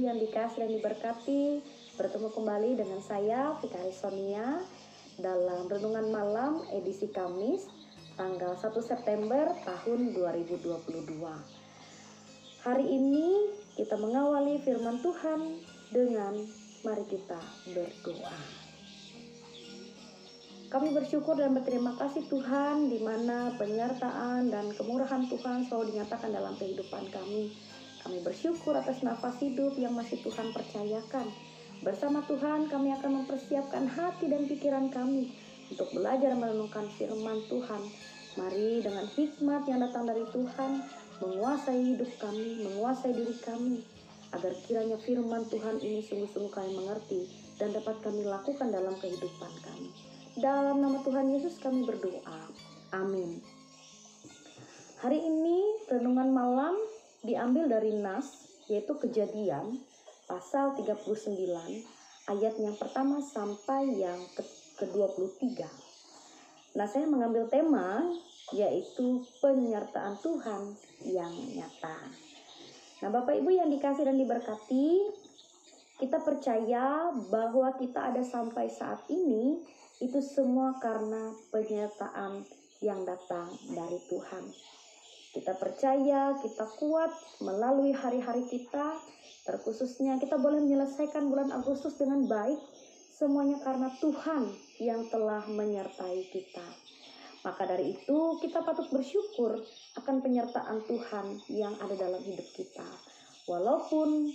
yang dikasih dan diberkati, bertemu kembali dengan saya Fikari Sonia dalam Renungan Malam edisi Kamis tanggal 1 September tahun 2022. Hari ini kita mengawali firman Tuhan dengan mari kita berdoa. Kami bersyukur dan berterima kasih Tuhan di mana penyertaan dan kemurahan Tuhan selalu dinyatakan dalam kehidupan kami. Kami bersyukur atas nafas hidup yang masih Tuhan percayakan. Bersama Tuhan kami akan mempersiapkan hati dan pikiran kami untuk belajar merenungkan firman Tuhan. Mari dengan hikmat yang datang dari Tuhan menguasai hidup kami, menguasai diri kami, agar kiranya firman Tuhan ini sungguh-sungguh kami mengerti dan dapat kami lakukan dalam kehidupan kami. Dalam nama Tuhan Yesus kami berdoa. Amin. Hari ini renungan malam diambil dari Nas, yaitu Kejadian pasal 39 ayat yang pertama sampai yang ke-23. Nah, saya mengambil tema yaitu penyertaan Tuhan yang nyata. Nah, Bapak Ibu yang dikasih dan diberkati, kita percaya bahwa kita ada sampai saat ini itu semua karena penyertaan yang datang dari Tuhan. Kita percaya, kita kuat melalui hari-hari kita, terkhususnya kita boleh menyelesaikan bulan Agustus dengan baik, semuanya karena Tuhan yang telah menyertai kita. Maka dari itu kita patut bersyukur akan penyertaan Tuhan yang ada dalam hidup kita. Walaupun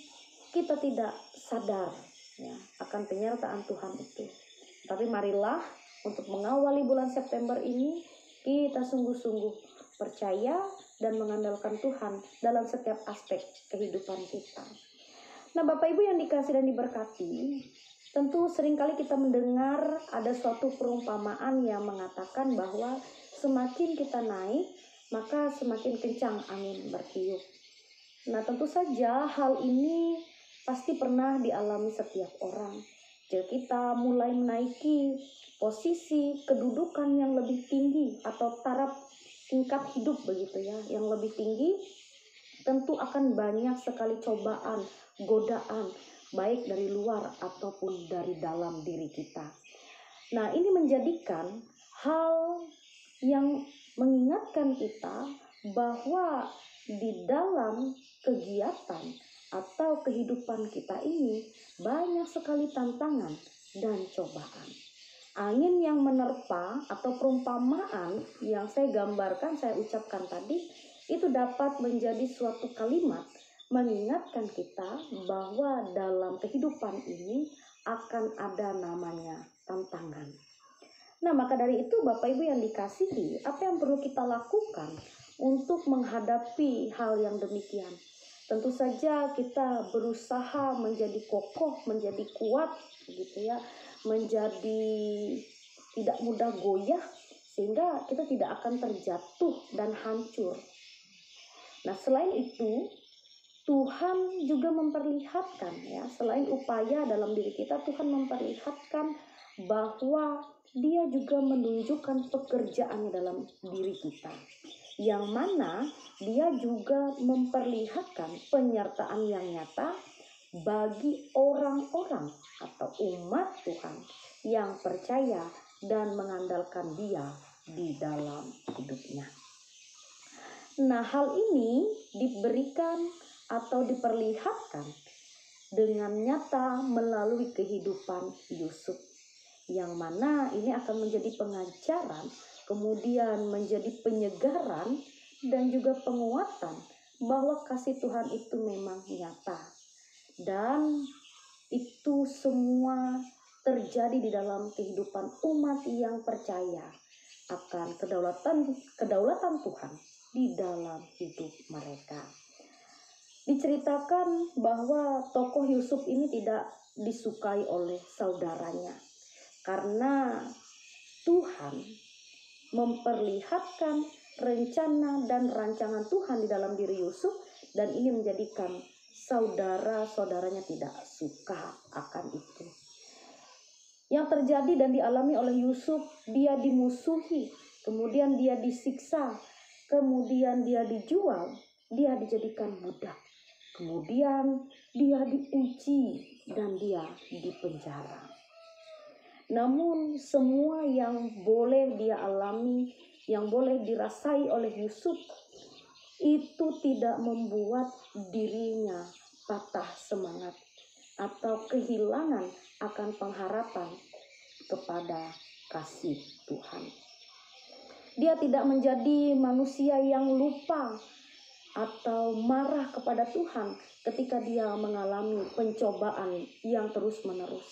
kita tidak sadar ya, akan penyertaan Tuhan itu. Tapi marilah untuk mengawali bulan September ini kita sungguh-sungguh percaya dan mengandalkan Tuhan dalam setiap aspek kehidupan kita. Nah, Bapak Ibu yang dikasih dan diberkati, tentu seringkali kita mendengar ada suatu perumpamaan yang mengatakan bahwa semakin kita naik, maka semakin kencang angin bertiup. Nah, tentu saja hal ini pasti pernah dialami setiap orang. Jika kita mulai menaiki posisi kedudukan yang lebih tinggi atau taraf tingkat hidup begitu ya, yang lebih tinggi, tentu akan banyak sekali cobaan, godaan, baik dari luar ataupun dari dalam diri kita. Nah, ini menjadikan hal yang mengingatkan kita bahwa di dalam kegiatan atau kehidupan kita ini banyak sekali tantangan dan cobaan. Angin yang menerpa atau perumpamaan yang saya gambarkan, saya ucapkan tadi, itu dapat menjadi suatu kalimat mengingatkan kita bahwa dalam kehidupan ini akan ada namanya tantangan. Nah, maka dari itu Bapak Ibu yang dikasihi, apa yang perlu kita lakukan untuk menghadapi hal yang demikian? Tentu saja kita berusaha menjadi kokoh, menjadi kuat gitu ya, menjadi tidak mudah goyah sehingga kita tidak akan terjatuh dan hancur. Nah, selain itu Tuhan juga memperlihatkan ya, selain upaya dalam diri kita, Tuhan memperlihatkan bahwa Dia juga menunjukkan pekerjaannya dalam diri kita, yang mana Dia juga memperlihatkan penyertaan yang nyata bagi orang-orang atau umat Tuhan yang percaya dan mengandalkan Dia di dalam hidupnya. Nah, hal ini diberikan atau diperlihatkan dengan nyata melalui kehidupan Yusuf, yang mana ini akan menjadi pengajaran, kemudian menjadi penyegaran dan juga penguatan bahwa kasih Tuhan itu memang nyata. Dan itu semua terjadi di dalam kehidupan umat yang percaya akan kedaulatan Tuhan di dalam hidup mereka. Diceritakan bahwa tokoh Yusuf ini tidak disukai oleh saudaranya karena Tuhan memperlihatkan rencana dan rancangan Tuhan di dalam diri Yusuf, dan ini menjadikan saudara-saudaranya tidak suka akan itu. Yang terjadi dan dialami oleh Yusuf, dia dimusuhi, kemudian dia disiksa, kemudian dia dijual, dia dijadikan budak. Kemudian dia diuji dan dia dipenjara. Namun semua yang boleh dia alami, yang boleh dirasai oleh Yusuf, itu tidak membuat dirinya patah semangat atau kehilangan akan pengharapan kepada kasih Tuhan. Dia tidak menjadi manusia yang lupa atau marah kepada Tuhan ketika dia mengalami pencobaan yang terus-menerus.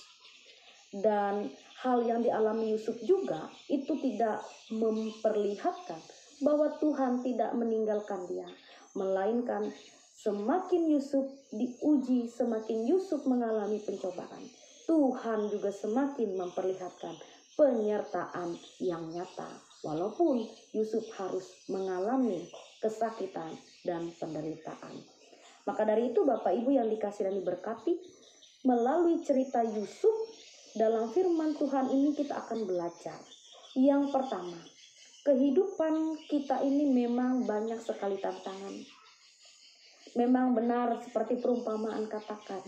Dan hal yang dialami Yusuf juga itu tidak memperlihatkan bahwa Tuhan tidak meninggalkan dia, melainkan semakin Yusuf diuji, semakin Yusuf mengalami pencobaan, Tuhan juga semakin memperlihatkan penyertaan yang nyata, walaupun Yusuf harus mengalami kesakitan dan penderitaan. Maka dari itu Bapak Ibu yang dikasihi dan diberkati, melalui cerita Yusuf dalam firman Tuhan ini kita akan belajar. Yang pertama, kehidupan kita ini memang banyak sekali tantangan. Memang benar seperti perumpamaan katakan,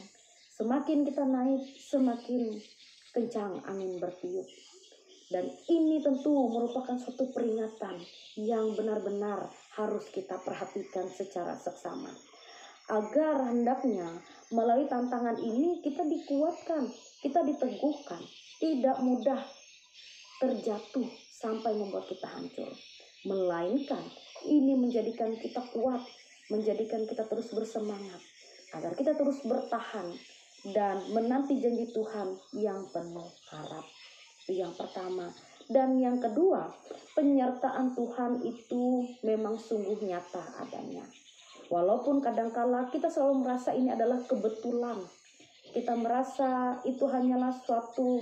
semakin kita naik, semakin kencang angin bertiup. Dan ini tentu merupakan suatu peringatan yang benar-benar harus kita perhatikan secara seksama. Agar hendaknya melalui tantangan ini kita dikuatkan, kita diteguhkan, tidak mudah terjatuh sampai membuat kita hancur. Melainkan ini menjadikan kita kuat, menjadikan kita terus bersemangat, agar kita terus bertahan dan menanti janji Tuhan yang penuh harap. Itu yang pertama. Dan yang kedua, penyertaan Tuhan itu memang sungguh nyata adanya. Walaupun kadangkala kita selalu merasa ini adalah kebetulan, kita merasa itu hanyalah suatu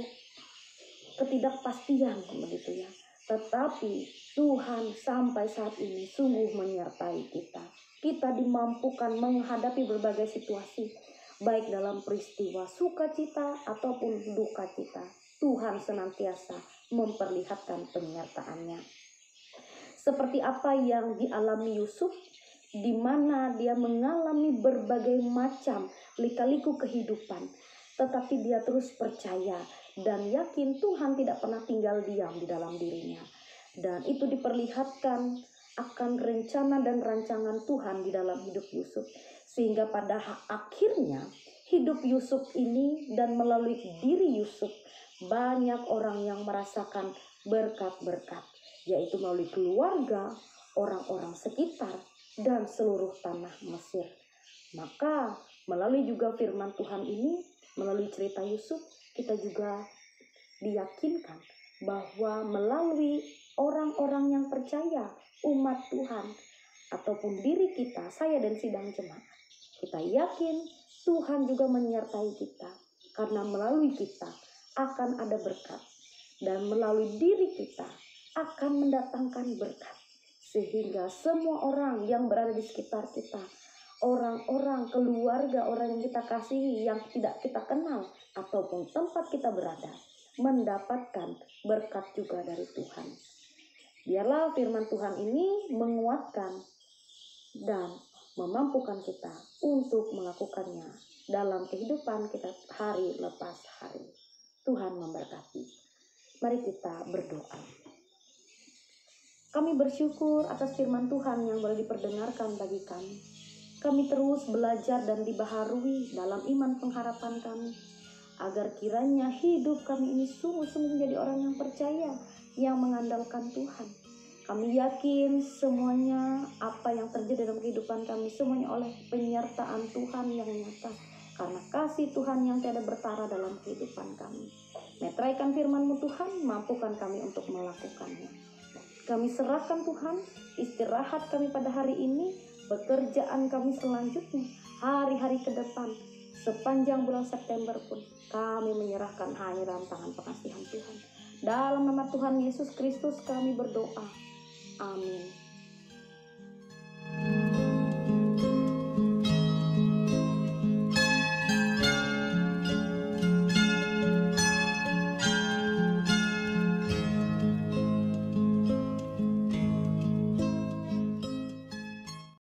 ketidakpastian begitu ya. Tetapi Tuhan sampai saat ini sungguh menyertai kita. Kita dimampukan menghadapi berbagai situasi, baik dalam peristiwa sukacita ataupun duka cita. Tuhan senantiasa memperlihatkan penyertaannya. Seperti apa yang dialami Yusuf, di mana dia mengalami berbagai macam lika-liku kehidupan, tetapi dia terus percaya dan yakin Tuhan tidak pernah tinggal diam di dalam dirinya. Dan itu diperlihatkan akan rencana dan rancangan Tuhan di dalam hidup Yusuf. Sehingga pada akhirnya hidup Yusuf ini dan melalui diri Yusuf, banyak orang yang merasakan berkat-berkat, yaitu melalui keluarga, orang-orang sekitar, dan seluruh tanah Mesir. Maka melalui juga firman Tuhan ini, melalui cerita Yusuf, kita juga diyakinkan bahwa melalui orang-orang yang percaya, umat Tuhan, ataupun diri kita, saya dan sidang jemaat, kita yakin Tuhan juga menyertai kita, karena melalui kita akan ada berkat, dan melalui diri kita akan mendatangkan berkat, sehingga semua orang yang berada di sekitar kita, orang-orang, keluarga, orang yang kita kasihi, yang tidak kita kenal, ataupun tempat kita berada, mendapatkan berkat juga dari Tuhan. Biarlah firman Tuhan ini menguatkan dan memampukan kita untuk melakukannya dalam kehidupan kita hari lepas hari. Tuhan memberkati. Mari kita berdoa. Kami bersyukur atas firman Tuhan yang boleh diperdengarkan bagi kami. Kami terus belajar dan dibaharui dalam iman pengharapan kami, agar kiranya hidup kami ini sungguh-sungguh menjadi orang yang percaya, yang mengandalkan Tuhan. Kami yakin semuanya apa yang terjadi dalam kehidupan kami, semuanya oleh penyertaan Tuhan yang nyata, karena kasih Tuhan yang tiada bertara dalam kehidupan kami. Meteraikan firman-Mu Tuhan, mampukan kami untuk melakukannya. Kami serahkan Tuhan, istirahat kami pada hari ini, pekerjaan kami selanjutnya, hari-hari ke depan, sepanjang bulan September pun, kami menyerahkan hanya dalam tangan pengasihan Tuhan. Dalam nama Tuhan Yesus Kristus kami berdoa. Amin.